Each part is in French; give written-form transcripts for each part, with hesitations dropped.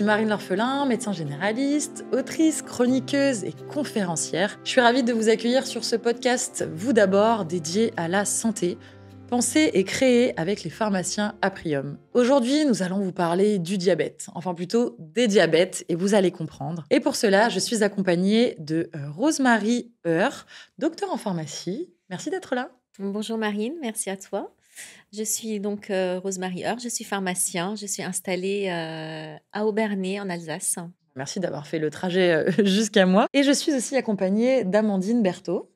suis Marine L'Orphelin, médecin généraliste, autrice, chroniqueuse et conférencière. Je suis ravie de vous accueillir sur ce podcast, vous d'abord, dédié à la santé, pensé et créé avec les pharmaciens Aprium. Aujourd'hui, nous allons vous parler du diabète, enfin plutôt des diabètes, et vous allez comprendre. Et pour cela, je suis accompagnée de Rosemary Heur, docteur en pharmacie. Merci d'être là. Bonjour Marine, merci à toi. Je suis donc Rosemary Heur, je suis pharmacien, je suis installée à Obernai en Alsace. Merci d'avoir fait le trajet jusqu'à moi. Et je suis aussi accompagnée d'Amandine Berthaud,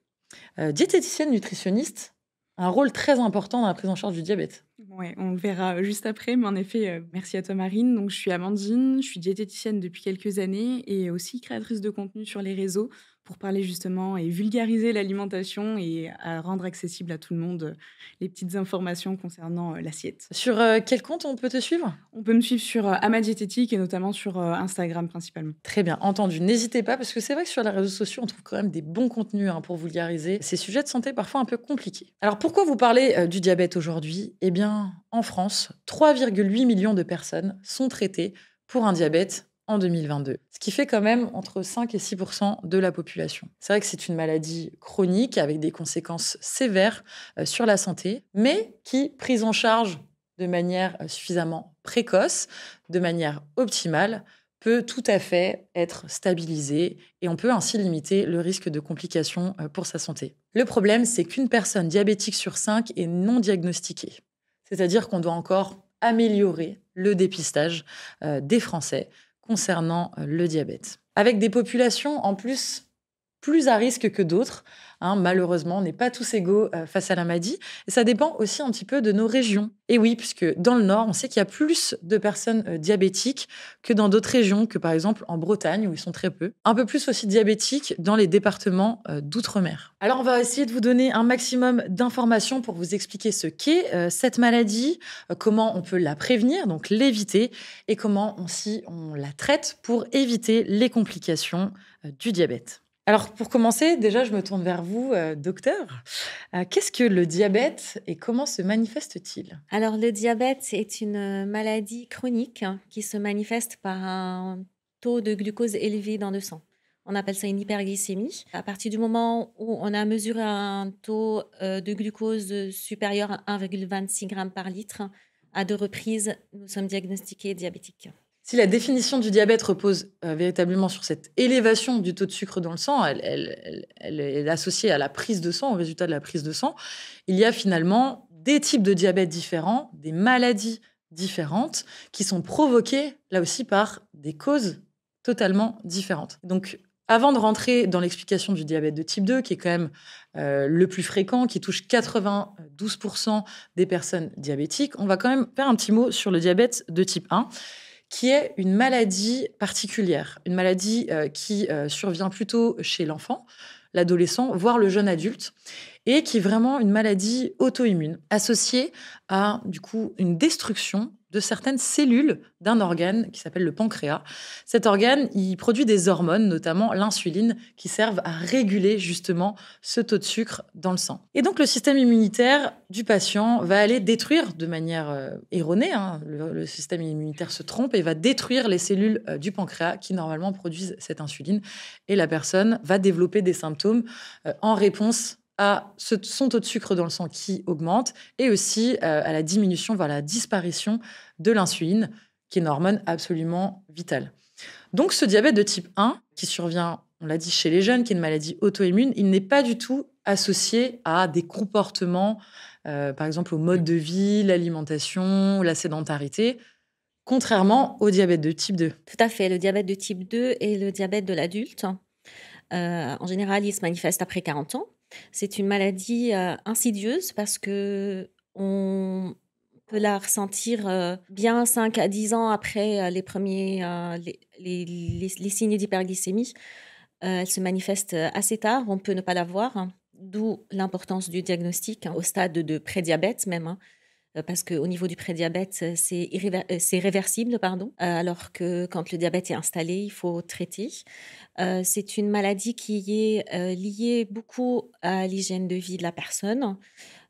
diététicienne nutritionniste, un rôle très important dans la prise en charge du diabète. Ouais, on le verra juste après, mais en effet, merci à toi Marine. Donc, je suis Amandine, je suis diététicienne depuis quelques années et aussi créatrice de contenu sur les réseaux pour parler justement et vulgariser l'alimentation et à rendre accessible à tout le monde les petites informations concernant l'assiette. Sur quel compte on peut te suivre ? On peut me suivre sur Ama Diététique et notamment sur Instagram principalement. Très bien, entendu. N'hésitez pas, parce que c'est vrai que sur les réseaux sociaux, on trouve quand même des bons contenus pour vulgariser ces sujets de santé parfois un peu compliqués. Alors pourquoi vous parlez du diabète aujourd'hui ? Eh bien, en France, 3,8 millions de personnes sont traitées pour un diabète en 2022, ce qui fait quand même entre 5 et 6% de la population. C'est vrai que c'est une maladie chronique avec des conséquences sévères sur la santé, mais qui, prise en charge de manière suffisamment précoce, de manière optimale, peut tout à fait être stabilisée et on peut ainsi limiter le risque de complications pour sa santé. Le problème, c'est qu'une personne diabétique sur 5 est non diagnostiquée. C'est-à-dire qu'on doit encore améliorer le dépistage des Français concernant le diabète. Avec des populations en plus à risque que d'autres. Malheureusement, on n'est pas tous égaux face à la maladie. Et ça dépend aussi un petit peu de nos régions. Et oui, puisque dans le Nord, on sait qu'il y a plus de personnes diabétiques que dans d'autres régions, que par exemple en Bretagne, où ils sont très peu. Un peu plus aussi diabétiques dans les départements d'outre-mer. Alors, on va essayer de vous donner un maximum d'informations pour vous expliquer ce qu'est cette maladie, comment on peut la prévenir, donc l'éviter, et comment on la traite pour éviter les complications du diabète. Alors, pour commencer, déjà, je me tourne vers vous, docteur. Qu'est-ce que le diabète et comment se manifeste-t-il ? Alors le diabète est une maladie chronique qui se manifeste par un taux de glucose élevé dans le sang. On appelle ça une hyperglycémie. À partir du moment où on a mesuré un taux de glucose supérieur à 1,26 g par litre, à 2 reprises, nous sommes diagnostiqués diabétiques. Si la définition du diabète repose véritablement sur cette élévation du taux de sucre dans le sang, elle est associée à la prise de sang, au résultat de la prise de sang, il y a finalement des types de diabète différents, des maladies différentes qui sont provoquées là aussi par des causes totalement différentes. Donc, avant de rentrer dans l'explication du diabète de type 2, qui est quand même le plus fréquent, qui touche 92% des personnes diabétiques, on va quand même faire un petit mot sur le diabète de type 1, qui est une maladie particulière, une maladie qui survient plutôt chez l'enfant, l'adolescent, voire le jeune adulte, et qui est vraiment une maladie auto-immune, associée à, du coup, une destruction de certaines cellules d'un organe qui s'appelle le pancréas. Cet organe, il produit des hormones, notamment l'insuline, qui servent à réguler justement ce taux de sucre dans le sang. Et donc, le système immunitaire du patient va aller détruire de manière erronée, le système immunitaire se trompe et va détruire les cellules du pancréas qui, normalement, produisent cette insuline. Et la personne va développer des symptômes en réponse à son taux de sucre dans le sang qui augmente et aussi à la diminution, voire la disparition de l'insuline, qui est une hormone absolument vitale. Donc ce diabète de type 1, qui survient, on l'a dit, chez les jeunes, qui est une maladie auto-immune, il n'est pas du tout associé à des comportements, par exemple au mode de vie, l'alimentation, la sédentarité, contrairement au diabète de type 2. Tout à fait, le diabète de type 2 est le diabète de l'adulte. En général, il se manifeste après 40 ans. C'est une maladie insidieuse parce que on peut la ressentir bien 5 à 10 ans après les premiers les signes d'hyperglycémie. Elle se manifeste assez tard, on peut ne pas la voir, d'où l'importance du diagnostic au stade de prédiabète même. Parce qu'au niveau du prédiabète, c'est réversible, alors que quand le diabète est installé, il faut traiter. C'est une maladie qui est liée beaucoup à l'hygiène de vie de la personne.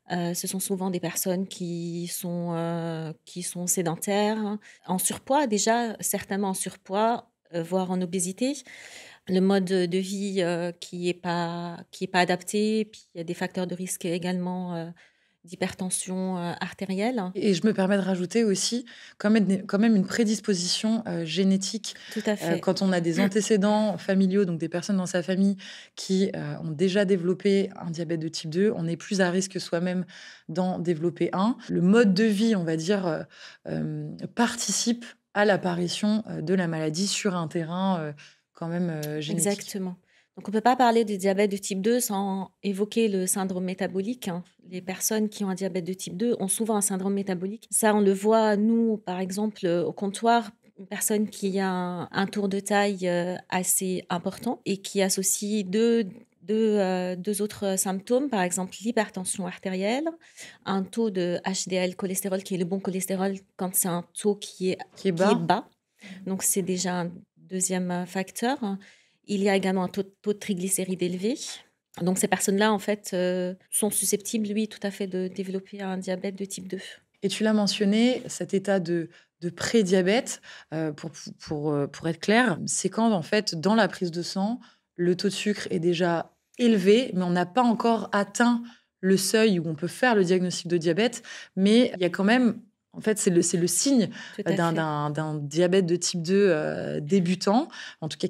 Ce sont souvent des personnes qui sont sédentaires, en surpoids déjà, certainement en surpoids, voire en obésité. Le mode de vie qui est pas adapté, puis il y a des facteurs de risque également d'hypertension artérielle. Et je me permets de rajouter aussi quand même une prédisposition génétique. Tout à fait. Quand on a des antécédents familiaux, donc des personnes dans sa famille qui ont déjà développé un diabète de type 2, on est plus à risque soi-même d'en développer un. Le mode de vie, on va dire, participe à l'apparition de la maladie sur un terrain quand même génétique. Exactement. Donc, on ne peut pas parler du diabète de type 2 sans évoquer le syndrome métabolique, hein. Les personnes qui ont un diabète de type 2 ont souvent un syndrome métabolique. Ça, on le voit, nous, par exemple, au comptoir, une personne qui a un tour de taille assez important et qui associe deux autres symptômes, par exemple l'hypertension artérielle, un taux de HDL cholestérol qui est le bon cholestérol quand c'est un taux qui est bas. Donc, c'est déjà un deuxième facteur. Il y a également un taux de triglycérides élevé. Donc, ces personnes-là, en fait, sont susceptibles, oui, tout à fait, de développer un diabète de type 2. Et tu l'as mentionné, cet état de prédiabète, pour être clair, c'est quand, en fait, dans la prise de sang, le taux de sucre est déjà élevé, mais on n'a pas encore atteint le seuil où on peut faire le diagnostic de diabète, mais il y a quand même... En fait, c'est le signe d'un diabète de type 2 débutant, en tout cas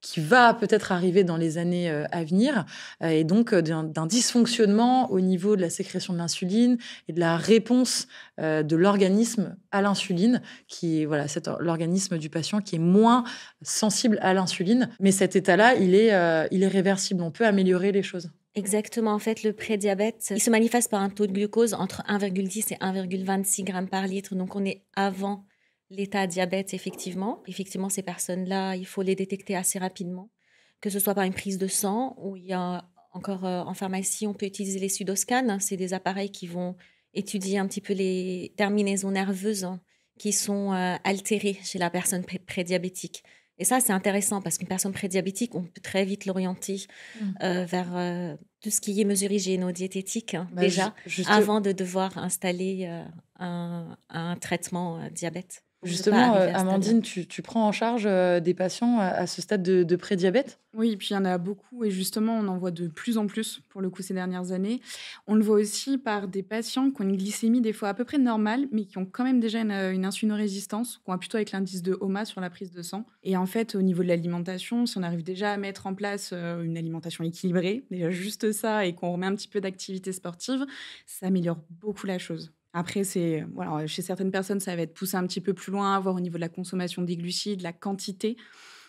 qui va peut-être arriver dans les années à venir, et donc d'un dysfonctionnement au niveau de la sécrétion de l'insuline et de la réponse de l'organisme à l'insuline, qui est l'organisme du patient qui est moins sensible à l'insuline. Mais cet état-là, il est réversible. On peut améliorer les choses. Exactement. En fait, le prédiabète, il se manifeste par un taux de glucose entre 1,10 et 1,26 grammes par litre. Donc, on est avant l'état diabète, effectivement. Effectivement, ces personnes-là, il faut les détecter assez rapidement, que ce soit par une prise de sang ou il y a encore en pharmacie, on peut utiliser les pseudoscans. C'est des appareils qui vont étudier un petit peu les terminaisons nerveuses qui sont altérées chez la personne prédiabétique. Et ça, c'est intéressant parce qu'une personne prédiabétique, on peut très vite l'orienter vers tout ce qui est mesures hygiéno-diététiques, déjà, avant de devoir installer un traitement diabète. Justement, Amandine, tu prends en charge des patients à ce stade de prédiabète ? Oui, puis il y en a beaucoup et justement, on en voit de plus en plus pour le coup ces dernières années. On le voit aussi par des patients qui ont une glycémie des fois à peu près normale, mais qui ont quand même déjà une insulinorésistance, qu'on a plutôt avec l'indice de HOMA sur la prise de sang. Et en fait, au niveau de l'alimentation, si on arrive déjà à mettre en place une alimentation équilibrée, déjà juste ça, et qu'on remet un petit peu d'activité sportive, ça améliore beaucoup la chose. Après, chez certaines personnes, ça va être poussé un petit peu plus loin, voir au niveau de la consommation des glucides, la quantité,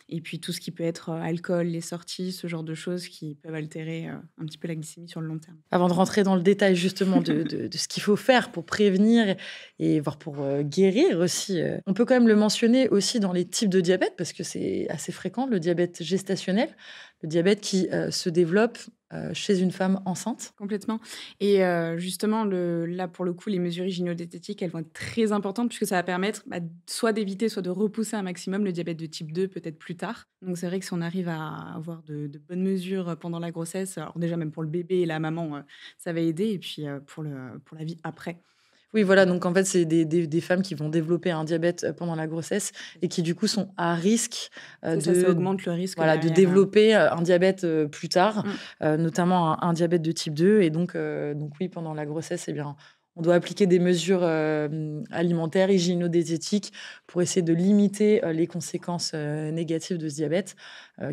et puis tout ce qui peut être alcool, les sorties, ce genre de choses qui peuvent altérer un petit peu la glycémie sur le long terme. Avant de rentrer dans le détail justement de ce qu'il faut faire pour prévenir et voire pour guérir aussi, on peut quand même le mentionner aussi dans les types de diabète, parce que c'est assez fréquent, le diabète gestationnel, le diabète qui se développe chez une femme enceinte. Complètement. Et justement, là, pour le coup, les mesures hygiéno-diététiques, elles vont être très importantes puisque ça va permettre soit d'éviter, soit de repousser un maximum le diabète de type 2 peut-être plus tard. Donc, c'est vrai que si on arrive à avoir de bonnes mesures pendant la grossesse, alors déjà, même pour le bébé et la maman, ça va aider. Et puis, pour la vie après. Oui, voilà, donc en fait, c'est des femmes qui vont développer un diabète pendant la grossesse et qui, du coup, sont à risque ça augmente le risque de développer un diabète plus tard, notamment un diabète de type 2. Et donc oui, pendant la grossesse, eh bien, on doit appliquer des mesures alimentaires, hygiéno-diététiques pour essayer de limiter les conséquences négatives de ce diabète,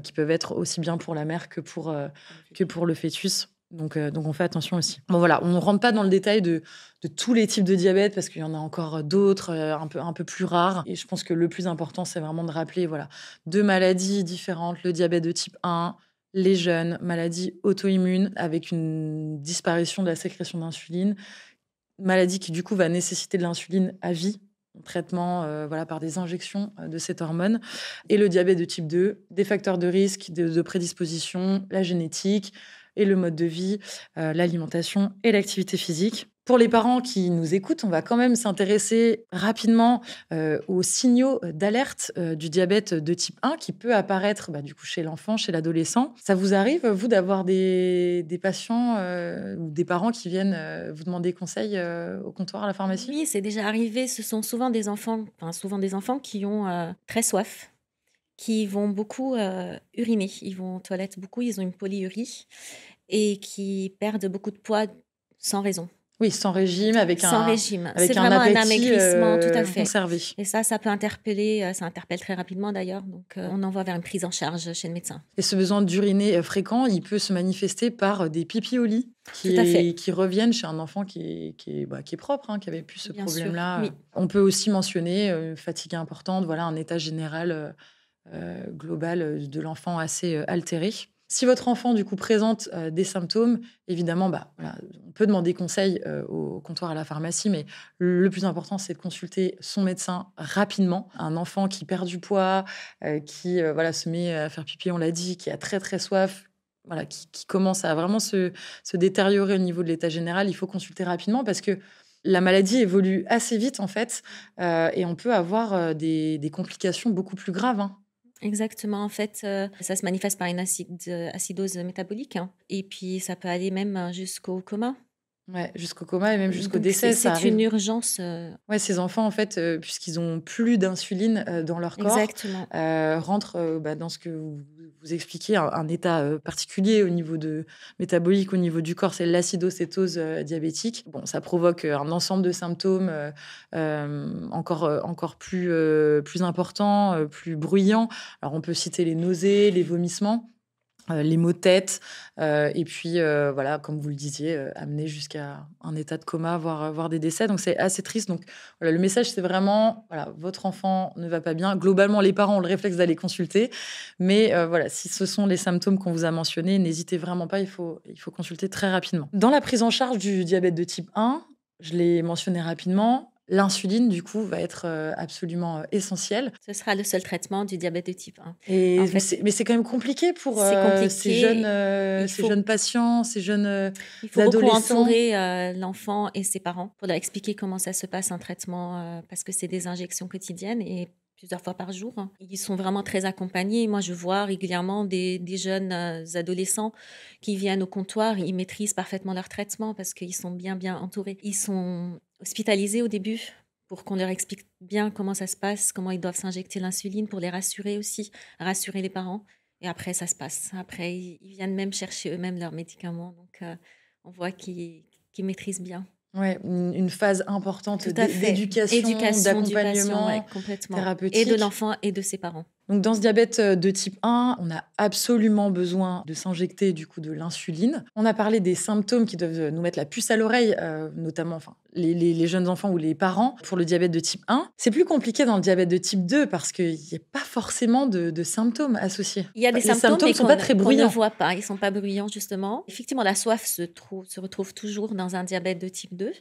qui peuvent être aussi bien pour la mère que pour le fœtus. Donc, on fait attention aussi. Bon, voilà, on ne rentre pas dans le détail de tous les types de diabète parce qu'il y en a encore d'autres un peu plus rares. Et je pense que le plus important, c'est vraiment de rappeler 2 maladies différentes. Le diabète de type 1, les jeunes, maladie auto-immune avec une disparition de la sécrétion d'insuline. Maladie qui, du coup, va nécessiter de l'insuline à vie. Traitement par des injections de cette hormone. Et le diabète de type 2, des facteurs de risque, de prédisposition, la génétique et le mode de vie, l'alimentation et l'activité physique. Pour les parents qui nous écoutent, on va quand même s'intéresser rapidement aux signaux d'alerte du diabète de type 1 qui peut apparaître du coup, chez l'enfant, chez l'adolescent. Ça vous arrive, vous, d'avoir des patients ou des parents qui viennent vous demander conseil au comptoir à la pharmacie? Oui, c'est déjà arrivé. Ce sont souvent des enfants qui ont très soif, qui vont beaucoup uriner. Ils vont aux toilettes beaucoup, ils ont une polyurie et qui perdent beaucoup de poids sans raison. Oui, sans régime, Sans régime. C'est avec un vraiment un appétit amaigrissement, tout à fait. conservé. Et ça peut interpeller, ça interpelle très rapidement d'ailleurs. Donc, on envoie vers une prise en charge chez le médecin. Et ce besoin d'uriner fréquent, il peut se manifester par des pipis au lit Tout à fait. qui reviennent chez un enfant qui est propre, qui avait plus ce Bien sûr, problème-là. oui. On peut aussi mentionner une fatigue importante, voilà, un état général global de l'enfant assez altéré. Si votre enfant, du coup, présente des symptômes, évidemment, voilà, on peut demander conseil au comptoir à la pharmacie, mais le plus important, c'est de consulter son médecin rapidement. Un enfant qui perd du poids, qui voilà, se met à faire pipi, on l'a dit, qui a très, très soif, voilà, qui commence à vraiment se détériorer au niveau de l'état général, il faut consulter rapidement parce que la maladie évolue assez vite, en fait, et on peut avoir des complications beaucoup plus graves, hein. Exactement. En fait, ça se manifeste par une acidose métabolique, hein. Et puis, ça peut aller même jusqu'au coma. Ouais, jusqu'au coma et même jusqu'au Donc, décès, ça c'est une arrive. urgence. Ouais, ces enfants, en fait, puisqu'ils ont plus d'insuline dans leur corps, Exactement. rentrent dans ce que vous expliquez, un état particulier au niveau métabolique, au niveau du corps, c'est l'acidocétose diabétique. Bon, ça provoque un ensemble de symptômes encore plus importants, plus bruyants. Alors, on peut citer les nausées, les vomissements, les maux de tête, et puis voilà, comme vous le disiez, amener jusqu'à un état de coma, voire des décès. Donc c'est assez triste. Donc voilà, le message, c'est vraiment, voilà, votre enfant ne va pas bien. Globalement, les parents ont le réflexe d'aller consulter, mais voilà, si ce sont les symptômes qu'on vous a mentionnés, n'hésitez vraiment pas. Il faut consulter très rapidement. Dans la prise en charge du diabète de type 1, je l'ai mentionné rapidement. L'insuline, du coup, va être absolument essentielle. Ce sera le seul traitement du diabète de type 1. Et En fait, mais c'est quand même compliqué pour c'est compliqué. ces jeunes patients, ces jeunes Il faut beaucoup adolescents. entourer l'enfant et ses parents pour leur expliquer comment ça se passe un traitement, parce que c'est des injections quotidiennes et plusieurs fois par jour. Ils sont vraiment très accompagnés. Moi, je vois régulièrement des jeunes adolescents qui viennent au comptoir. Ils maîtrisent parfaitement leur traitement parce qu'ils sont bien entourés. Ils sont hospitalisés au début pour qu'on leur explique bien comment ça se passe, comment ils doivent s'injecter l'insuline, pour les rassurer aussi, rassurer les parents. Et après, ça se passe. Après, ils viennent même chercher eux-mêmes leurs médicaments. Donc, on voit qu'ils maîtrisent bien. Ouais, une phase importante Tout à fait. d'éducation, d'accompagnement ouais, complètement. thérapeutique. Et de l'enfant et de ses parents. Donc, dans ce diabète de type 1, on a absolument besoin de s'injecter du coup de l'insuline. On a parlé des symptômes qui doivent nous mettre la puce à l'oreille, notamment les jeunes enfants ou les parents pour le diabète de type 1. C'est plus compliqué dans le diabète de type 2 parce qu'il n'y a pas forcément de symptômes associés. Il y a des Les symptômes mais sont pas très qu'on ne bruyants. voit pas. Ils ne sont pas bruyants, justement. Effectivement, la soif se retrouve toujours dans un diabète de type 2.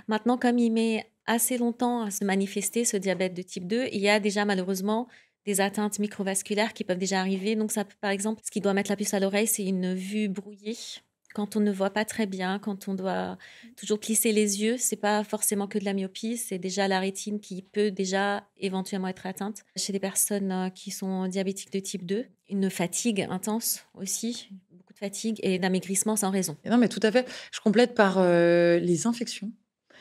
Maintenant, comme il met assez longtemps à se manifester, ce diabète de type 2, il y a déjà malheureusement des atteintes microvasculaires qui peuvent déjà arriver. Donc, ça, par exemple, ce qui doit mettre la puce à l'oreille, c'est une vue brouillée. Quand on ne voit pas très bien, quand on doit toujours plisser les yeux, c'est pas forcément que de la myopie, c'est déjà la rétine qui peut déjà éventuellement être atteinte. Chez les personnes qui sont diabétiques de type 2, une fatigue intense aussi, beaucoup de fatigue et d'amaigrissement sans raison. Non, mais tout à fait. Je complète par les infections.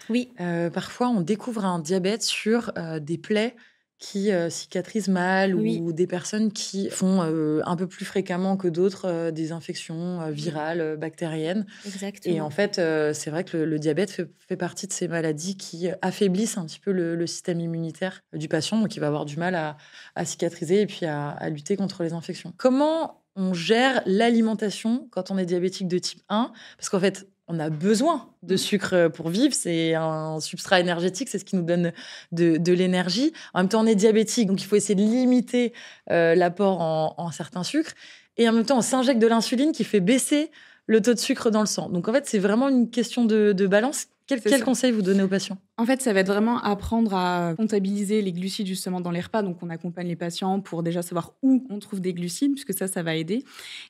Oui. Parfois, on découvre un diabète sur des plaies qui cicatrisent mal, Oui. ou des personnes qui font un peu plus fréquemment que d'autres des infections virales, bactériennes. Exactement. Et en fait, c'est vrai que le diabète fait partie de ces maladies qui affaiblissent un petit peu le système immunitaire du patient, donc il va avoir du mal à cicatriser et puis à lutter contre les infections. Comment on gère l'alimentation quand on est diabétique de type 1 ? Parce qu'en fait, on a besoin de sucre pour vivre, c'est un substrat énergétique, c'est ce qui nous donne de l'énergie. En même temps, on est diabétique, donc il faut essayer de limiter l'apport en certains sucres. Et en même temps, on s'injecte de l'insuline qui fait baisser le taux de sucre dans le sang. Donc en fait, c'est vraiment une question de balance. Quel conseil vous donnez aux patients ? En fait, ça va être vraiment apprendre à comptabiliser les glucides justement dans les repas. Donc, on accompagne les patients pour déjà savoir où on trouve des glucides, puisque ça va aider.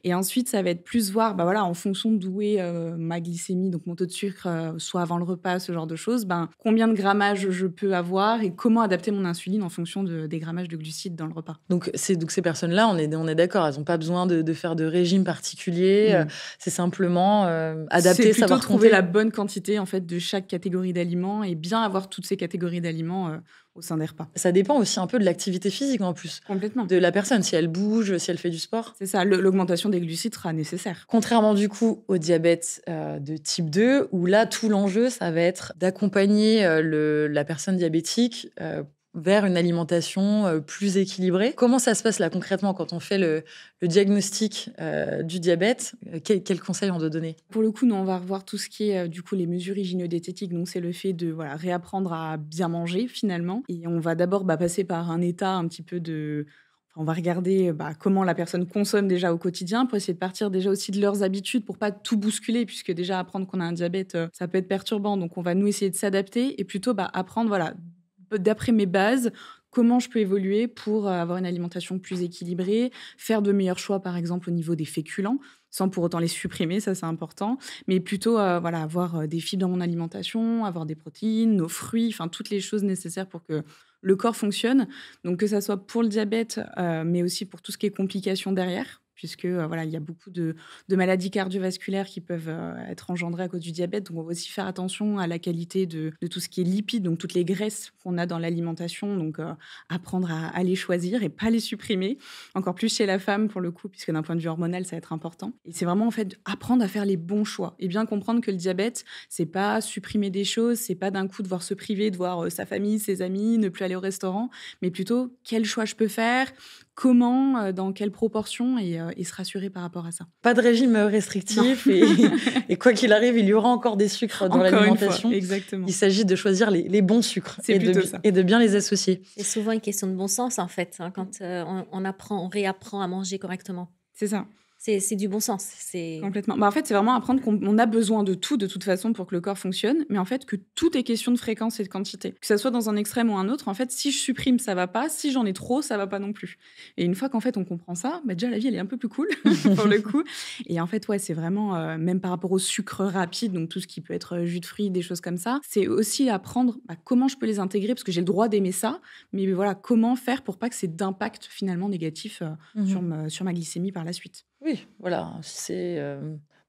Et ensuite, ça va être plus voir, en fonction d'où est ma glycémie, donc mon taux de sucre, soit avant le repas, ce genre de choses, combien de grammage je peux avoir et comment adapter mon insuline en fonction des grammages de glucides dans le repas. Donc ces personnes-là, on est d'accord, elles n'ont pas besoin de faire de régime particulier. C'est simplement adapter, c'est plutôt savoir trouver compter. la bonne quantité en fait de chaque catégorie d'aliments et bien avoir toutes ces catégories d'aliments au sein des repas. Ça dépend aussi un peu de l'activité physique en plus. Complètement. De la personne, si elle bouge, si elle fait du sport. C'est ça, l'augmentation des glucides sera nécessaire. Contrairement du coup au diabète de type 2, où là, tout l'enjeu, ça va être d'accompagner la personne diabétique vers une alimentation plus équilibrée. Comment ça se passe là concrètement quand on fait le diagnostic du diabète? Quels conseils on doit donner? Pour le coup, nous, on va revoir tout ce qui est du coup les mesures hygiéno-diététiques. Donc, c'est le fait de réapprendre à bien manger finalement. Et on va d'abord passer par un état un petit peu de... On va regarder comment la personne consomme déjà au quotidien pour essayer de partir déjà aussi de leurs habitudes pour pas tout bousculer, puisque déjà apprendre qu'on a un diabète, ça peut être perturbant. Donc, on va nous essayer de s'adapter et plutôt apprendre, d'après mes bases, comment je peux évoluer pour avoir une alimentation plus équilibrée, faire de meilleurs choix, par exemple, au niveau des féculents, sans pour autant les supprimer, ça c'est important, mais plutôt avoir des fibres dans mon alimentation, avoir des protéines, nos fruits, enfin toutes les choses nécessaires pour que le corps fonctionne. Donc que ça soit pour le diabète, mais aussi pour tout ce qui est complications derrière, puisque il y a beaucoup de maladies cardiovasculaires qui peuvent être engendrées à cause du diabète. Donc, on va aussi faire attention à la qualité de tout ce qui est lipides, donc toutes les graisses qu'on a dans l'alimentation. Donc, apprendre à les choisir et pas les supprimer. Encore plus chez la femme, pour le coup, puisque d'un point de vue hormonal, ça va être important. Et c'est vraiment, en fait, apprendre à faire les bons choix et bien comprendre que le diabète, c'est pas supprimer des choses, c'est pas d'un coup devoir se priver, de voir sa famille, ses amis, ne plus aller au restaurant, mais plutôt quel choix je peux faire, comment, dans quelle proportion et se rassurer par rapport à ça. Pas de régime restrictif et quoi qu'il arrive, il y aura encore des sucres dans l'alimentation. Exactement. Il s'agit de choisir les bons sucres et de bien les associer. C'est souvent une question de bon sens en fait, quand on réapprend à manger correctement. C'est ça. C'est du bon sens. Complètement. En fait, c'est vraiment apprendre qu'on a besoin de tout, de toute façon, pour que le corps fonctionne, mais en fait, que tout est question de fréquence et de quantité. Que ça soit dans un extrême ou un autre, en fait, si je supprime, ça va pas. Si j'en ai trop, ça va pas non plus. Et une fois qu'en fait, on comprend ça, déjà, la vie, elle est un peu plus cool, pour le coup. Et en fait, c'est vraiment, même par rapport au sucre rapide, donc tout ce qui peut être jus de fruits, des choses comme ça, c'est aussi apprendre comment je peux les intégrer, parce que j'ai le droit d'aimer ça, mais comment faire pour pas que c'est d'impact, finalement, négatif sur ma glycémie par la suite. Oui, voilà, c'est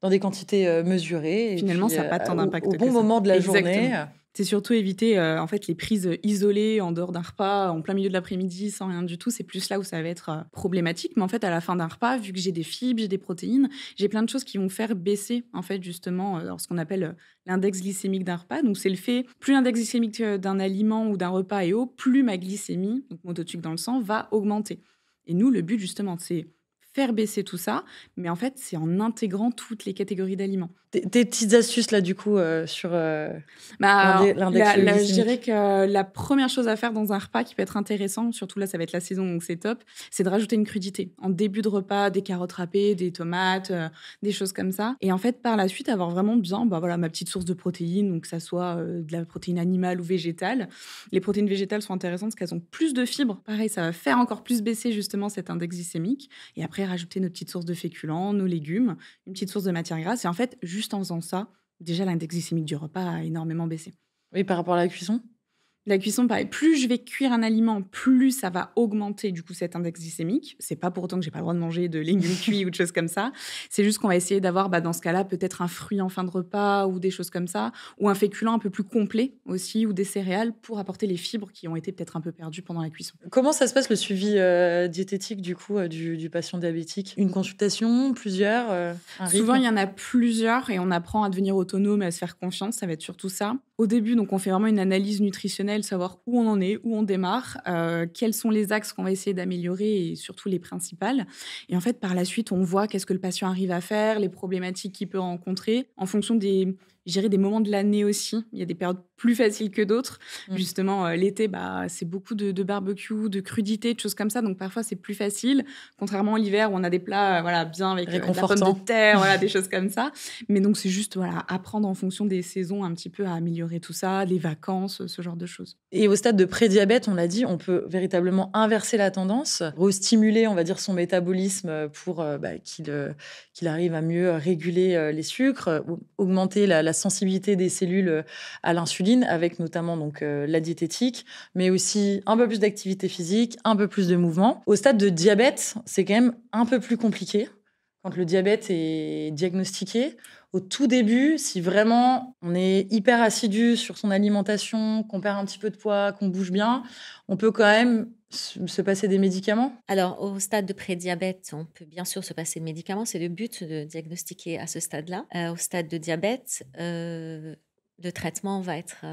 dans des quantités mesurées. Finalement, et puis, ça n'a pas tant d'impact au bon moment de la journée. C'est surtout éviter en fait les prises isolées en dehors d'un repas, en plein milieu de l'après-midi, sans rien du tout. C'est plus là où ça va être problématique. Mais en fait, à la fin d'un repas, vu que j'ai des fibres, j'ai des protéines, j'ai plein de choses qui vont faire baisser en fait justement ce qu'on appelle l'index glycémique d'un repas. Donc c'est le fait, plus l'index glycémique d'un aliment ou d'un repas est haut, plus ma glycémie, donc mon taux de sucre dans le sang, va augmenter. Et nous, le but justement, c'est faire baisser tout ça, mais en fait, c'est en intégrant toutes les catégories d'aliments. Tes petites astuces, là, du coup, sur l'index glycémique. Je dirais que la première chose à faire dans un repas qui peut être intéressant, surtout là, ça va être la saison, donc c'est top, c'est de rajouter une crudité. En début de repas, des carottes râpées, des tomates, des choses comme ça. Et en fait, par la suite, avoir vraiment bien ma petite source de protéines, donc que ça soit de la protéine animale ou végétale. Les protéines végétales sont intéressantes parce qu'elles ont plus de fibres. Pareil, ça va faire encore plus baisser justement cet index glycémique. Et après, rajouter nos petites sources de féculents, nos légumes, une petite source de matière grasse. Et en fait, juste en faisant ça, déjà l'index glycémique du repas a énormément baissé. Oui, par rapport à la cuisson ? La cuisson, pareil. Plus je vais cuire un aliment, plus ça va augmenter du coup cet index glycémique. C'est pas pour autant que j'ai pas le droit de manger de légumes cuits ou de choses comme ça. C'est juste qu'on va essayer d'avoir, dans ce cas-là, peut-être un fruit en fin de repas ou des choses comme ça, ou un féculent un peu plus complet aussi, ou des céréales pour apporter les fibres qui ont été peut-être un peu perdues pendant la cuisson. Comment ça se passe le suivi diététique du coup du patient diabétique ? Une consultation, plusieurs, un rythme ? Souvent, il y en a plusieurs et on apprend à devenir autonome et à se faire confiance. Ça va être surtout ça. Au début, donc, on fait vraiment une analyse nutritionnelle, savoir où on en est, où on démarre, quels sont les axes qu'on va essayer d'améliorer et surtout les principales. Et en fait, par la suite, on voit qu'est-ce que le patient arrive à faire, les problématiques qu'il peut rencontrer en fonction des je dirais des moments de l'année aussi. Il y a des périodes plus faciles que d'autres. Justement, l'été, c'est beaucoup de barbecue, de crudité, de choses comme ça. Donc parfois, c'est plus facile. Contrairement à l'hiver où on a des plats bien avec de la pomme de terre, des choses comme ça. Mais donc, c'est juste apprendre en fonction des saisons un petit peu à améliorer tout ça, les vacances, ce genre de choses. Et au stade de prédiabète, on l'a dit, on peut véritablement inverser la tendance, restimuler, on va dire, son métabolisme pour qu'il arrive à mieux réguler les sucres, augmenter la sensibilité des cellules à l'insuline, avec notamment la diététique, mais aussi un peu plus d'activité physique, un peu plus de mouvement. Au stade de diabète, c'est quand même un peu plus compliqué. Quand le diabète est diagnostiqué, au tout début, si vraiment on est hyper assidu sur son alimentation, qu'on perd un petit peu de poids, qu'on bouge bien, on peut quand même se passer des médicaments? Alors, au stade de prédiabète, on peut bien sûr se passer de médicaments. C'est le but de diagnostiquer à ce stade-là. Au stade de diabète, le traitement va être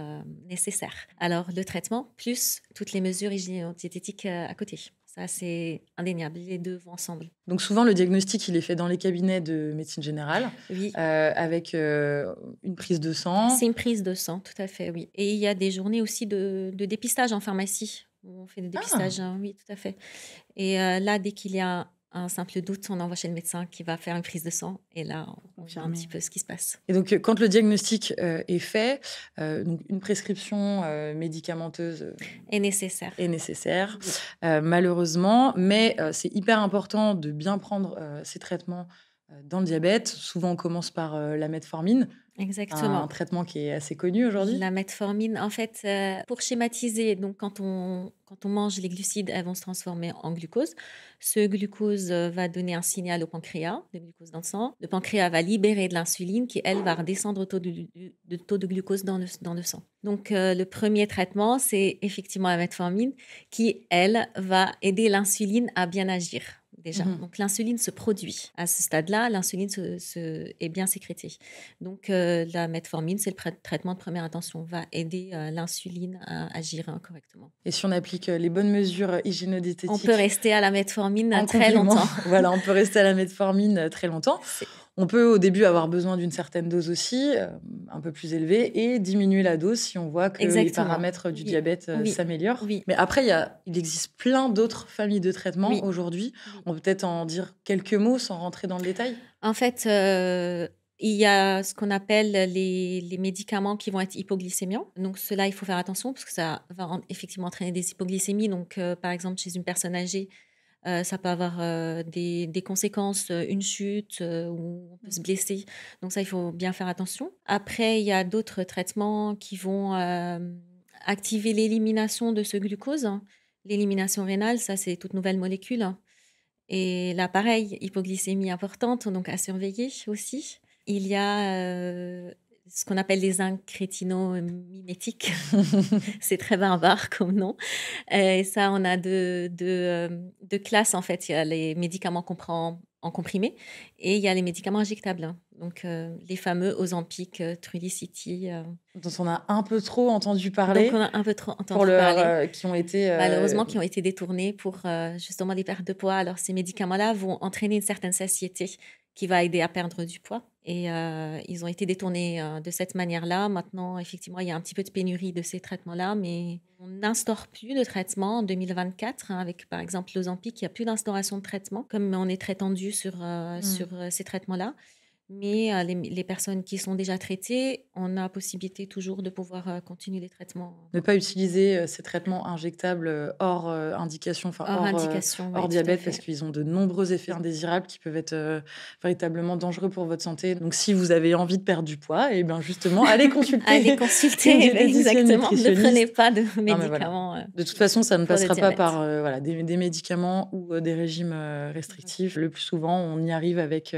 nécessaire. Alors, le traitement plus toutes les mesures hygiéno-diététiques à côté. Ça, c'est indéniable. Les deux vont ensemble. Donc souvent, le diagnostic, il est fait dans les cabinets de médecine générale, oui. Avec une prise de sang. C'est une prise de sang, tout à fait, oui. Et il y a des journées aussi de dépistage en pharmacie. Où on fait des dépistages, oui, tout à fait. Et là, dès qu'il y a un simple doute, on envoie chez le médecin qui va faire une prise de sang. Et là, on voit un petit peu ce qui se passe. Et donc, quand le diagnostic est fait, donc une prescription médicamenteuse est nécessaire. Oui. Malheureusement. Mais c'est hyper important de bien prendre ces traitements dans le diabète. Souvent, on commence par la metformine. Exactement. Un traitement qui est assez connu aujourd'hui. La metformine, en fait, pour schématiser, donc quand on mange les glucides, elles vont se transformer en glucose. Ce glucose va donner un signal au pancréas, de glucose dans le sang. Le pancréas va libérer de l'insuline qui, elle, va redescendre au taux de glucose dans le sang. Donc, le premier traitement, c'est effectivement la metformine qui, elle, va aider l'insuline à bien agir. Déjà. Donc, l'insuline se produit. À ce stade-là, l'insuline est bien sécrétée. Donc, la metformine, c'est le traitement de première intention, va aider l'insuline à agir correctement. Et si on applique les bonnes mesures hygiéno-diététiques, on peut rester à la metformine très longtemps. Voilà, on peut rester à la metformine très longtemps. On peut au début avoir besoin d'une certaine dose aussi, un peu plus élevée, et diminuer la dose si on voit que les paramètres du diabète s'améliorent. Oui. Mais après, il existe plein d'autres familles de traitements aujourd'hui. On peut peut-être en dire quelques mots sans rentrer dans le détail. En fait, il y a ce qu'on appelle les médicaments qui vont être hypoglycémiants. Donc, cela, il faut faire attention parce que ça va effectivement entraîner des hypoglycémies. Donc, par exemple, chez une personne âgée, ça peut avoir des conséquences, une chute, où on peut se blesser. Donc ça, il faut bien faire attention. Après, il y a d'autres traitements qui vont activer l'élimination de ce glucose. L'élimination rénale, ça, c'est toute nouvelle molécule. Et là, pareil, hypoglycémie importante, donc à surveiller aussi. Il y a ce qu'on appelle les incrétinomimétiques. C'est très barbare comme nom. Et ça, on a deux classes, en fait. Il y a les médicaments qu'on prend en comprimé et il y a les médicaments injectables. Donc, les fameux Ozempic, Trulicity. Dont on a un peu trop entendu parler. Donc, on a un peu trop entendu parler. Qui ont été... Malheureusement, qui ont été détournés pour justement des pertes de poids. Alors, ces médicaments-là vont entraîner une certaine satiété qui va aider à perdre du poids. Et ils ont été détournés de cette manière-là. Maintenant, effectivement, il y a un petit peu de pénurie de ces traitements-là, mais on n'instaure plus de traitement en 2024. Avec, par exemple, l'Ozempic, il n'y a plus d'instauration de traitement, comme on est très tendu sur ces traitements-là. Mais les personnes qui sont déjà traitées, on a la possibilité toujours de pouvoir continuer les traitements. Ne pas utiliser ces traitements injectables hors indication, hors diabète, parce qu'ils ont de nombreux effets indésirables qui peuvent être véritablement dangereux pour votre santé. Donc, si vous avez envie de perdre du poids, et bien justement, allez consulter. Allez consulter, exactement. Ne prenez pas de médicaments. Voilà. De toute façon, ça ne passera pas par des médicaments ou des régimes restrictifs. Le plus souvent, on y arrive avec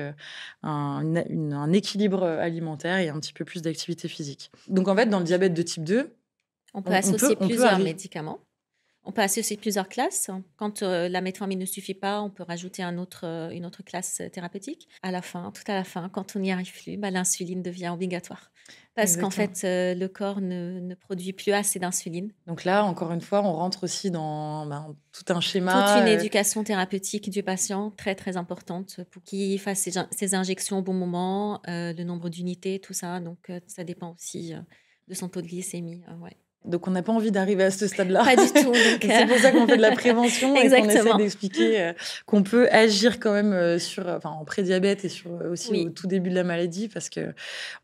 un équilibre alimentaire et un petit peu plus d'activité physique. Donc en fait, dans le diabète de type 2, on peut associer plusieurs médicaments. On peut associer plusieurs classes. Quand la metformine ne suffit pas, on peut rajouter une autre classe thérapeutique. Tout à la fin, quand on n'y arrive plus, l'insuline devient obligatoire. parce qu'en Exactement. fait, le corps ne produit plus assez d'insuline. Donc là, encore une fois, on rentre aussi dans tout un Toute schéma. une éducation thérapeutique du patient très, très importante pour qu'il fasse ses injections au bon moment, le nombre d'unités, tout ça. Donc, ça dépend aussi de son taux de glycémie. Ouais. Donc, on n'a pas envie d'arriver à ce stade-là. Pas du tout. Donc, C'est pour ça qu'on fait de la prévention et qu'on essaie exactement. d'expliquer qu'on peut agir quand même en prédiabète et aussi Oui. au tout début de la maladie parce que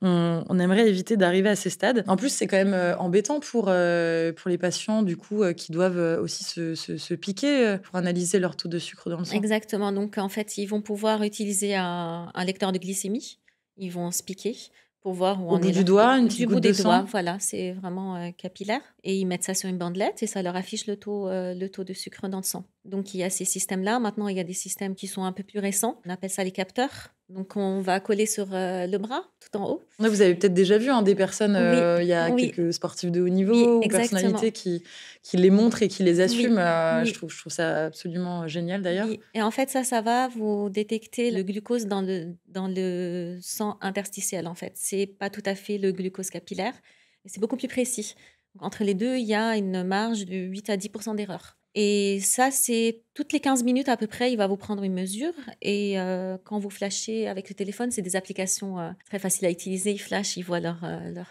on aimerait éviter d'arriver à ces stades. En plus, c'est quand même embêtant pour les patients du coup qui doivent aussi se piquer pour analyser leur taux de sucre dans le sang. Exactement. Donc, en fait, ils vont pouvoir utiliser un lecteur de glycémie. Ils vont se piquer pour voir où Au en bout est du leur doigt, taux. une Du petite bout goutte des de doigts, sang. voilà, c'est vraiment capillaire. Et ils mettent ça sur une bandelette et ça leur affiche le taux de sucre dans le sang. Donc, il y a ces systèmes-là. Maintenant, il y a des systèmes qui sont un peu plus récents. On appelle ça les capteurs. Donc, on va coller sur le bras, tout en haut. Ouais, vous avez peut-être déjà vu des personnes, Oui, il y a oui, quelques sportifs de haut oui, niveau ou exactement. personnalités qui les montrent et qui les assument. Oui, Je trouve ça absolument génial d'ailleurs. oui. Et en fait, ça va vous détecter le glucose dans le sang interstitiel, en fait. C'est pas tout à fait le glucose capillaire. Et c'est beaucoup plus précis. Donc, entre les deux, il y a une marge de 8 à 10% d'erreur. Et ça, c'est toutes les 15 minutes à peu près, il va vous prendre une mesure. Et quand vous flashez avec le téléphone, c'est des applications très faciles à utiliser. Ils flashent, ils voient leur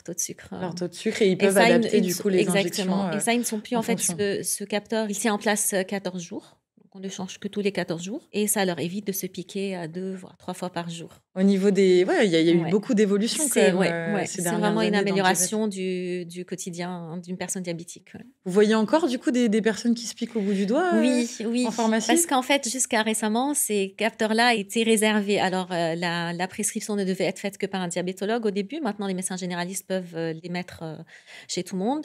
taux de sucre. Leur taux de sucre et ils Et peuvent ça, adapter du coup les exactement. injections Et ça, ils ne sont plus, en en fait, fonction. ce capteur, il tient en place 14 jours. Donc, on ne change que tous les 14 jours. Et ça leur évite de se piquer à 2, voire 3 fois par jour. Au niveau des... Ouais, il y a eu Ouais. beaucoup d'évolutions quand C'est même ces c'est dernières vraiment une années dans le diabète. amélioration du quotidien d'une personne diabétique. Ouais. Vous voyez encore du coup des personnes qui se piquent au bout du doigt Oui, en pharmacie? parce qu'en fait, jusqu'à récemment, ces capteurs-là étaient réservés. Alors, la prescription ne devait être faite que par un diabétologue au début. Maintenant, les médecins généralistes peuvent les mettre chez tout le monde.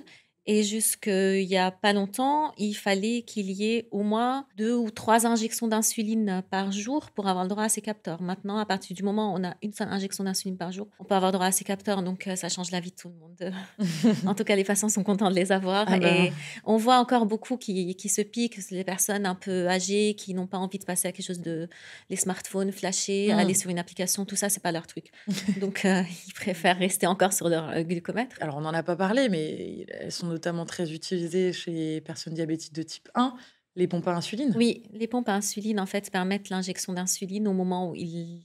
Et jusqu'il n'y a pas longtemps, il fallait qu'il y ait au moins 2 ou 3 injections d'insuline par jour pour avoir le droit à ces capteurs. Maintenant, à partir du moment où on a une seule injection d'insuline par jour, on peut avoir droit à ces capteurs. Donc, ça change la vie de tout le monde. En tout cas, les patients sont contents de les avoir. Ah ben. Et on voit encore beaucoup qui se piquent. Les personnes un peu âgées qui n'ont pas envie de passer à quelque chose de... Les smartphones, flasher, aller sur une application, tout ça, c'est pas leur truc. Donc, ils préfèrent rester encore sur leur glucomètre. Alors, on n'en a pas parlé, mais elles sont notamment très utilisées chez les personnes diabétiques de type 1, les pompes à insuline. Oui, les pompes à insuline, en fait, permettent l'injection d'insuline au moment où elle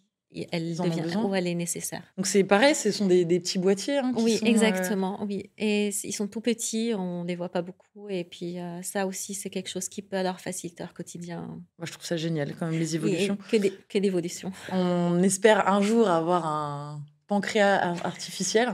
Ils en ont besoin. où elle est nécessaire. Donc, c'est pareil, ce sont des petits boîtiers qui Oui, sont... exactement, oui. Et ils sont tout petits, on les voit pas beaucoup. Et puis, ça aussi, c'est quelque chose qui peut leur faciliter leur quotidien. Moi, je trouve ça génial, quand même, les Et évolutions. que d'évolution. On espère un jour avoir un pancréas artificiel.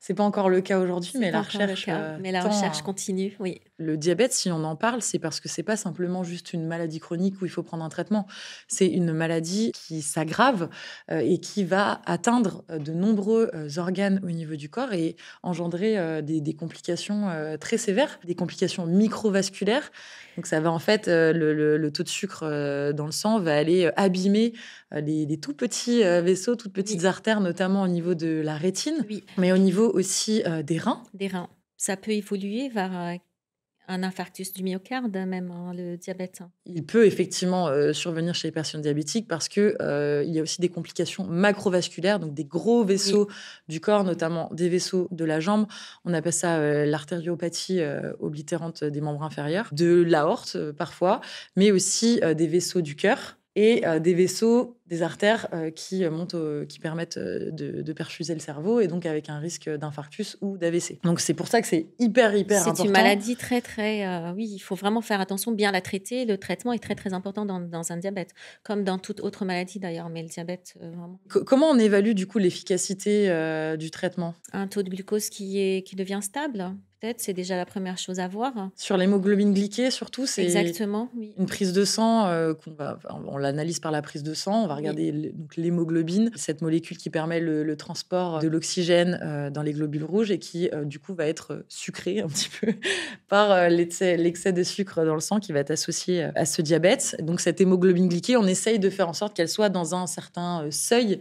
C'est pas encore le cas aujourd'hui, C'est mais pas la encore le recherche cas, mais la tend recherche à- continue, oui. Le diabète, si on en parle, c'est parce que c'est pas simplement juste une maladie chronique où il faut prendre un traitement. C'est une maladie qui s'aggrave et qui va atteindre de nombreux organes au niveau du corps et engendrer des complications très sévères, des complications microvasculaires. Donc ça va en fait, le taux de sucre dans le sang va aller abîmer les tout petits vaisseaux, toutes petites Oui. artères, notamment au niveau de la rétine, Oui, mais au niveau aussi des reins. des reins. Ça peut évoluer vers un infarctus du myocarde, même, hein, le diabète. Il peut effectivement survenir chez les personnes diabétiques parce que il y a aussi des complications macrovasculaires, donc des gros vaisseaux du corps, notamment des vaisseaux de la jambe. On appelle ça l'artériopathie oblitérante des membres inférieurs, de l'aorte parfois, mais aussi des vaisseaux du cœur et des vaisseaux, des artères qui permettent de perfuser le cerveau et donc avec un risque d'infarctus ou d'AVC. Donc c'est pour ça que c'est hyper important. C'est une maladie très, très... oui, il faut vraiment faire attention, bien la traiter. Le traitement est très, très important dans un diabète, comme dans toute autre maladie d'ailleurs, mais le diabète, vraiment. Comment on évalue du coup l'efficacité du traitement? Un taux de glucose qui devient stable, peut-être, c'est déjà la première chose à voir. Sur l'hémoglobine glyquée, surtout, c'est Exactement, oui. une prise de sang on l'analyse par la prise de sang. On va regarder donc l'hémoglobine, cette molécule qui permet le transport de l'oxygène dans les globules rouges et qui, du coup, va être sucrée un petit peu par l'excès de sucre dans le sang qui va être associé à ce diabète. Donc, cette hémoglobine glyquée, on essaye de faire en sorte qu'elle soit dans un certain seuil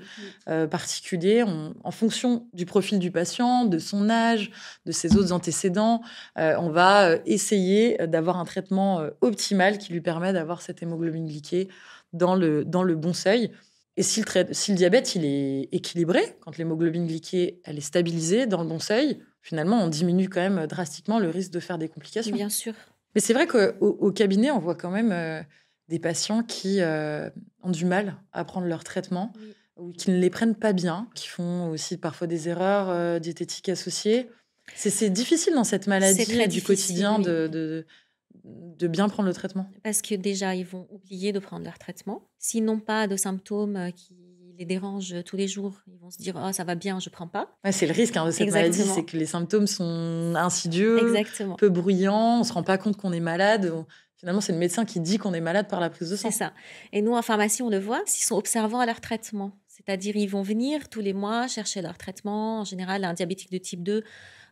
particulier en fonction du profil du patient, de son âge, de ses autres antécédents. On va essayer d'avoir un traitement optimal qui lui permet d'avoir cette hémoglobine glyquée dans le bon seuil. Et si le diabète il est équilibré, quand l'hémoglobine glyquée elle est stabilisée dans le bon seuil, finalement, on diminue quand même drastiquement le risque de faire des complications. Bien sûr. Mais c'est vrai qu'au cabinet, on voit quand même des patients qui ont du mal à prendre leur traitement Oui. ou qui ne les prennent pas bien, qui font aussi parfois des erreurs diététiques associées. C'est difficile dans cette C'est maladie très du difficile, quotidien oui. de bien prendre le traitement. Parce que déjà, ils vont oublier de prendre leur traitement. S'ils n'ont pas de symptômes qui les dérangent tous les jours, ils vont se dire oh, ça va bien, je prends pas. Ouais, c'est le risque de cette maladie, Exactement. c'est que les symptômes sont insidieux, Exactement. peu bruyants, on ne se rend pas compte qu'on est malade. Finalement, c'est le médecin qui dit qu'on est malade par la prise de sang. C'est ça. Et nous, en pharmacie, on le voit, s'ils sont observants à leur traitement. C'est-à-dire, ils vont venir tous les mois chercher leur traitement. En général, un diabétique de type 2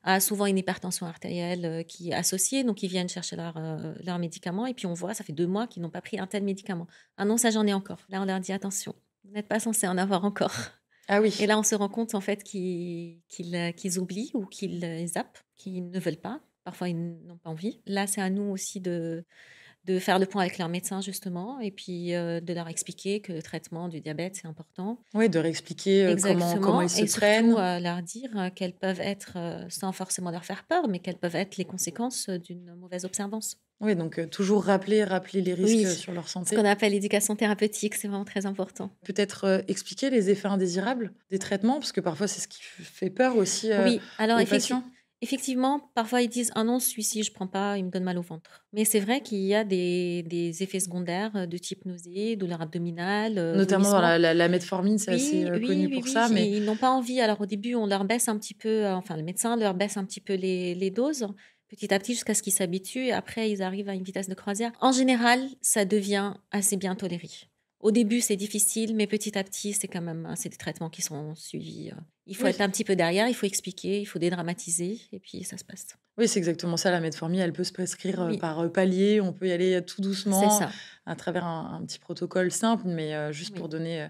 a souvent une hypertension artérielle qui est associée. Donc, ils viennent chercher leurs médicaments. Et puis, on voit, ça fait 2 mois qu'ils n'ont pas pris un tel médicament. Ah non, ça, j'en ai encore. Là, on leur dit, attention, vous n'êtes pas censé en avoir encore. Ah oui. Et là, on se rend compte, en fait, qu'ils oublient ou qu'ils zappent, qu'ils ne veulent pas. Parfois, ils n'ont pas envie. Là, c'est à nous aussi de faire le point avec leur médecin, justement, et puis de leur expliquer que le traitement du diabète, c'est important. Oui, de réexpliquer comment ils se Et prennent. surtout, leur dire quelles peuvent être, sans forcément leur faire peur, mais quelles peuvent être les conséquences d'une mauvaise observance. Oui, donc toujours rappeler les risques sur leur Ce santé. qu'on appelle l'éducation thérapeutique, c'est vraiment très important. Peut-être expliquer les effets indésirables des traitements, parce que parfois, c'est ce qui fait peur aussi Oui, alors aux patients. effectivement, parfois ils disent ah non, celui-ci je prends pas, il me donne mal au ventre. Mais c'est vrai qu'il y a des effets secondaires de type nausée, douleur abdominale, Notamment dans vomissement. la metformine, c'est assez connu pour ça. Et Mais ils n'ont pas envie. Alors au début, on leur baisse un petit peu, enfin le médecin leur baisse un petit peu les doses, petit à petit jusqu'à ce qu'ils s'habituent. Et après, ils arrivent à une vitesse de croisière. En général, ça devient assez bien toléré. Au début, c'est difficile, mais petit à petit, c'est des traitements qui sont suivis. Il faut Oui. être un petit peu derrière, il faut expliquer, il faut dédramatiser, et puis ça se passe. oui, c'est exactement ça. La metformine, elle peut se prescrire Oui. par palier. On peut y aller tout C'est doucement ça. à travers un petit protocole simple, mais juste Oui. pour donner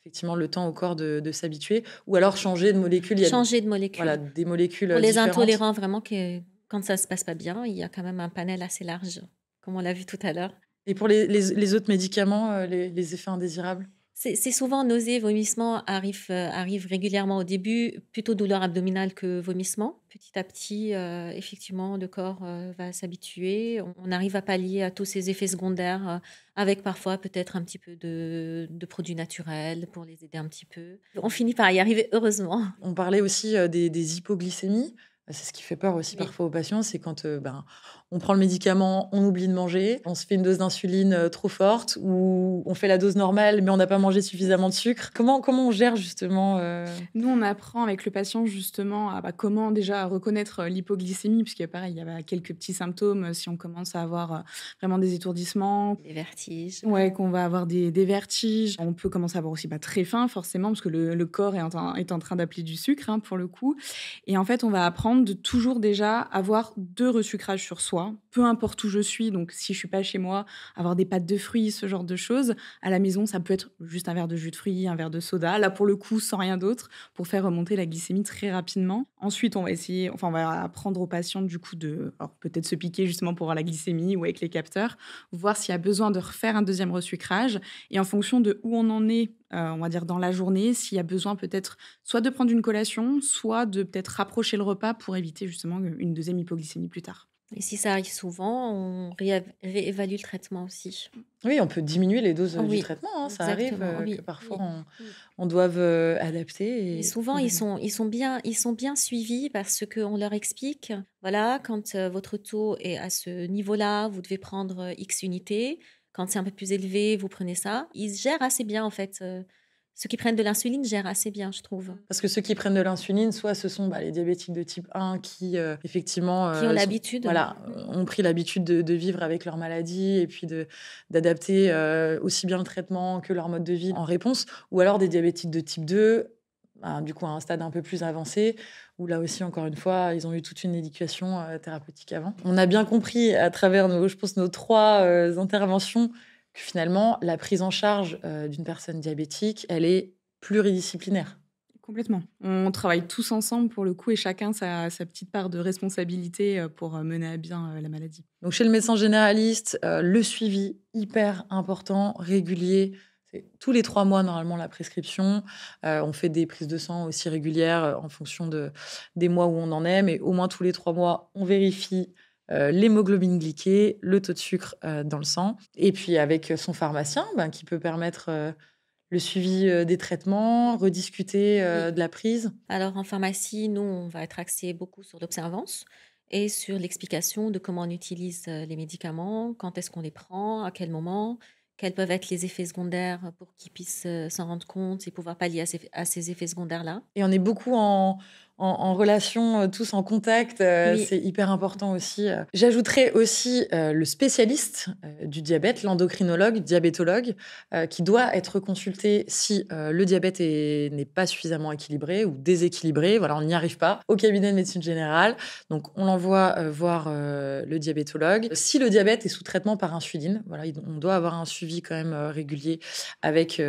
effectivement le temps au corps de s'habituer. Ou alors changer de molécule. Il y a Changer de molécule. voilà, des molécules Pour les différentes. intolérants, vraiment, quand ça se passe pas bien, il y a quand même un panel assez large, comme on l'a vu tout à l'heure. Et pour les autres médicaments, les effets indésirables? C'est souvent nausées, vomissements arrivent régulièrement au début, plutôt douleur abdominale que vomissement. Petit à petit, effectivement, le corps va s'habituer. On arrive à pallier à tous ces effets secondaires avec parfois peut-être un petit peu de produits naturels pour les aider un petit peu. On finit par y arriver, heureusement. On parlait aussi des hypoglycémies. C'est ce qui fait peur aussi Oui. parfois aux patients, c'est quand on prend le médicament, on oublie de manger, on se fait une dose d'insuline trop forte, ou on fait la dose normale, mais on n'a pas mangé suffisamment de sucre. Comment on gère justement Nous, on apprend avec le patient justement à comment déjà reconnaître l'hypoglycémie, puisque pareil, il y a quelques petits symptômes si on commence à avoir vraiment des étourdissements. Les vertiges. Ouais, qu'on va avoir des vertiges. On peut commencer à avoir aussi très faim, forcément, parce que le corps est en train d'appeler du sucre, hein, pour le coup. Et en fait, on va apprendre de toujours déjà avoir 2 resucrages sur soi, peu importe où je suis. Donc, si je suis pas chez moi, avoir des pâtes de fruits, ce genre de choses. À la maison, ça peut être juste un verre de jus de fruits, un verre de soda. Là, pour le coup, sans rien d'autre, pour faire remonter la glycémie très rapidement. Ensuite, on va apprendre aux patients, du coup, alors, peut-être se piquer justement pour voir la glycémie ou avec les capteurs, voir s'il y a besoin de refaire un deuxième resucrage. Et en fonction de où on en est, on va dire dans la journée, s'il y a besoin peut-être soit de prendre une collation, soit de peut-être rapprocher le repas pour éviter justement une deuxième hypoglycémie plus tard. Et si ça arrive souvent, on réévalue le traitement aussi. Oui, on peut diminuer les doses du Oui, traitement. Hein. Ça arrive exactement, oui, que parfois oui. on doive adapter. Et souvent, ils sont bien suivis parce qu'on leur explique, voilà, quand votre taux est à ce niveau-là, vous devez prendre X unités. Quand c'est un peu plus élevé, vous prenez ça. Ils gèrent assez bien, en fait. Ceux qui prennent de l'insuline gèrent assez bien, je trouve. Parce que ceux qui prennent de l'insuline, soit ce sont les diabétiques de type 1 qui, effectivement, Qui ont l'habitude. ont pris l'habitude de vivre avec leur maladie et puis d'adapter aussi bien le traitement que leur mode de vie en réponse. Ou alors des diabétiques de type 2, du coup à un stade un peu plus avancé, où là aussi, encore une fois, ils ont eu toute une éducation thérapeutique avant. On a bien compris à travers, nos 3 interventions que finalement, la prise en charge d'une personne diabétique, elle est pluridisciplinaire. Complètement. On travaille tous ensemble pour le coup et chacun sa petite part de responsabilité pour mener à bien la maladie. Donc chez le médecin généraliste, le suivi, hyper important, régulier. C'est tous les 3 mois, normalement, la prescription. On fait des prises de sang aussi régulières en fonction des mois où on en est. Mais au moins tous les 3 mois, on vérifie l'hémoglobine glyquée, le taux de sucre dans le sang. Et puis avec son pharmacien qui peut permettre le suivi des traitements, rediscuter Oui. de la prise. Alors, en pharmacie, nous, on va être axé beaucoup sur l'observance et sur l'explication de comment on utilise les médicaments, quand est-ce qu'on les prend, à quel moment, quels peuvent être les effets secondaires pour qu'ils puissent s'en rendre compte et pouvoir pallier à ces effets secondaires-là. Et on est beaucoup en relation, tous en contact, Oui, c'est hyper important aussi. J'ajouterais aussi le spécialiste du diabète, l'endocrinologue, diabétologue, qui doit être consulté si le diabète n'est pas suffisamment équilibré ou déséquilibré. Voilà, on n'y arrive pas au cabinet de médecine générale. Donc, on l'envoie voir le diabétologue. Si le diabète est sous traitement par insuline, voilà, on doit avoir un suivi quand même régulier avec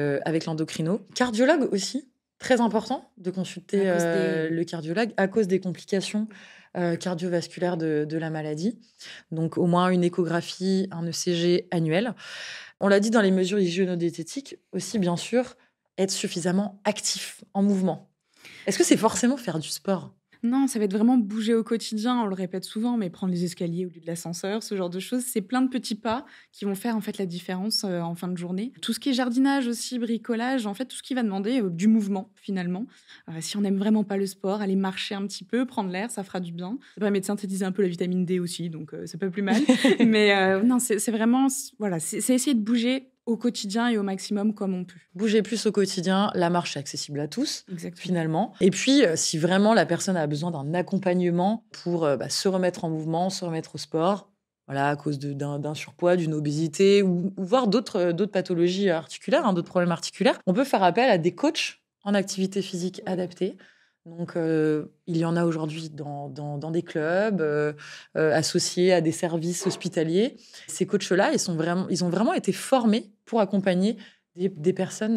l'endocrino. Cardiologue aussi. Très important de consulter à cause des... le cardiologue à cause des complications cardiovasculaires de la maladie. Donc, au moins une échographie, un ECG annuel. On l'a dit dans les mesures hygiéno-diététiques, aussi, bien sûr, être suffisamment actif, en mouvement. Est-ce que c'est forcément faire du sport? Non, ça va être vraiment bouger au quotidien, on le répète souvent, mais prendre les escaliers au lieu de l'ascenseur, ce genre de choses, c'est plein de petits pas qui vont faire en fait la différence en fin de journée. Tout ce qui est jardinage aussi, bricolage, en fait, tout ce qui va demander du mouvement finalement. Si on n'aime vraiment pas le sport, aller marcher un petit peu, prendre l'air, ça fera du bien. Ça permet de synthétiser un peu la vitamine D aussi, donc c'est pas plus mal. Mais non, c'est vraiment, voilà, c'est essayer de bouger au quotidien et au maximum comme on peut. Bouger plus au quotidien, la marche est accessible à tous, Exactement. finalement. Et puis, si vraiment la personne a besoin d'un accompagnement pour se remettre en mouvement, se remettre au sport, voilà, à cause d'un surpoids, d'une obésité ou voire d'autres pathologies articulaires, d'autres problèmes articulaires, on peut faire appel à des coachs en activité physique adaptée. Donc, il y en a aujourd'hui dans des clubs, associés à des services hospitaliers. Ces coachs-là, ils ont vraiment été formés pour accompagner des personnes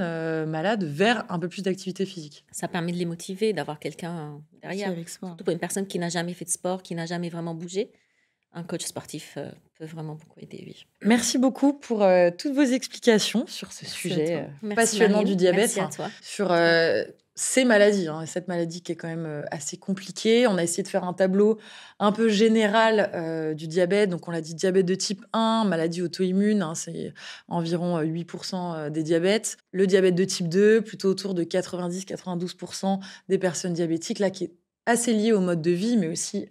malades vers un peu plus d'activité physique. Ça permet de les motiver, d'avoir quelqu'un Aussi derrière. avec sport. Surtout pour une personne qui n'a jamais fait de sport, qui n'a jamais vraiment bougé. Un coach sportif peut vraiment beaucoup aider, oui. Merci beaucoup pour toutes vos explications sur ce Merci à sujet toi. Merci passionnant Marine, du diabète. merci à toi. Sur ces maladies, cette maladie qui est quand même assez compliquée. On a essayé de faire un tableau un peu général du diabète. Donc, on l'a dit, diabète de type 1, maladie auto-immune, c'est environ 8% des diabètes. Le diabète de type 2, plutôt autour de 90-92% des personnes diabétiques, là, qui est assez lié au mode de vie, mais aussi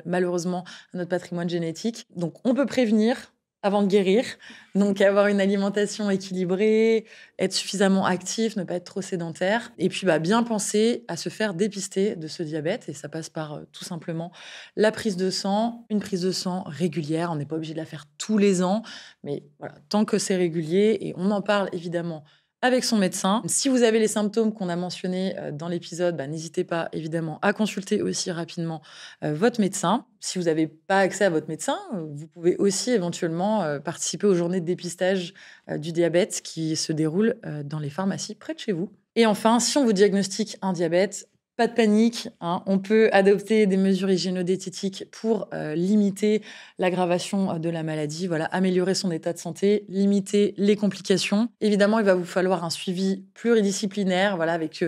malheureusement à notre patrimoine génétique. Donc, on peut prévenir avant de guérir. Donc, avoir une alimentation équilibrée, être suffisamment actif, ne pas être trop sédentaire. Et puis, bien penser à se faire dépister de ce diabète. Et ça passe par tout simplement la prise de sang, une prise de sang régulière. On n'est pas obligé de la faire tous les ans. Mais voilà, tant que c'est régulier, et on en parle évidemment avec son médecin. Si vous avez les symptômes qu'on a mentionnés dans l'épisode, n'hésitez pas évidemment à consulter aussi rapidement votre médecin. Si vous n'avez pas accès à votre médecin, vous pouvez aussi éventuellement participer aux journées de dépistage du diabète qui se déroulent dans les pharmacies près de chez vous. Et enfin, si on vous diagnostique un diabète, pas de panique, on peut adopter des mesures hygiéno-diététiques pour limiter l'aggravation de la maladie, voilà, améliorer son état de santé, limiter les complications. Évidemment, il va vous falloir un suivi pluridisciplinaire, voilà, avec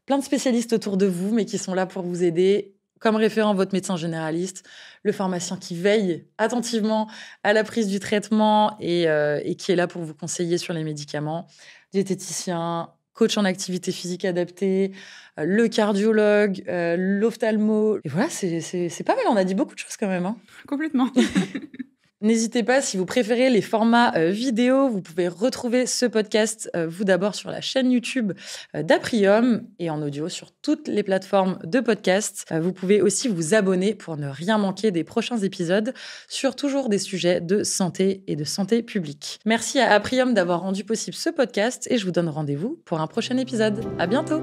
plein de spécialistes autour de vous, mais qui sont là pour vous aider. Comme référent, votre médecin généraliste, le pharmacien qui veille attentivement à la prise du traitement et qui est là pour vous conseiller sur les médicaments, diététicien, coach en activité physique adaptée, le cardiologue, l'ophtalmo. Et voilà, c'est pas mal, on a dit beaucoup de choses quand même. Complètement. N'hésitez pas, si vous préférez les formats vidéo, vous pouvez retrouver ce podcast, vous d'abord sur la chaîne YouTube d'Aprium et en audio sur toutes les plateformes de podcast. Vous pouvez aussi vous abonner pour ne rien manquer des prochains épisodes sur toujours des sujets de santé et de santé publique. Merci à Aprium d'avoir rendu possible ce podcast et je vous donne rendez-vous pour un prochain épisode. À bientôt!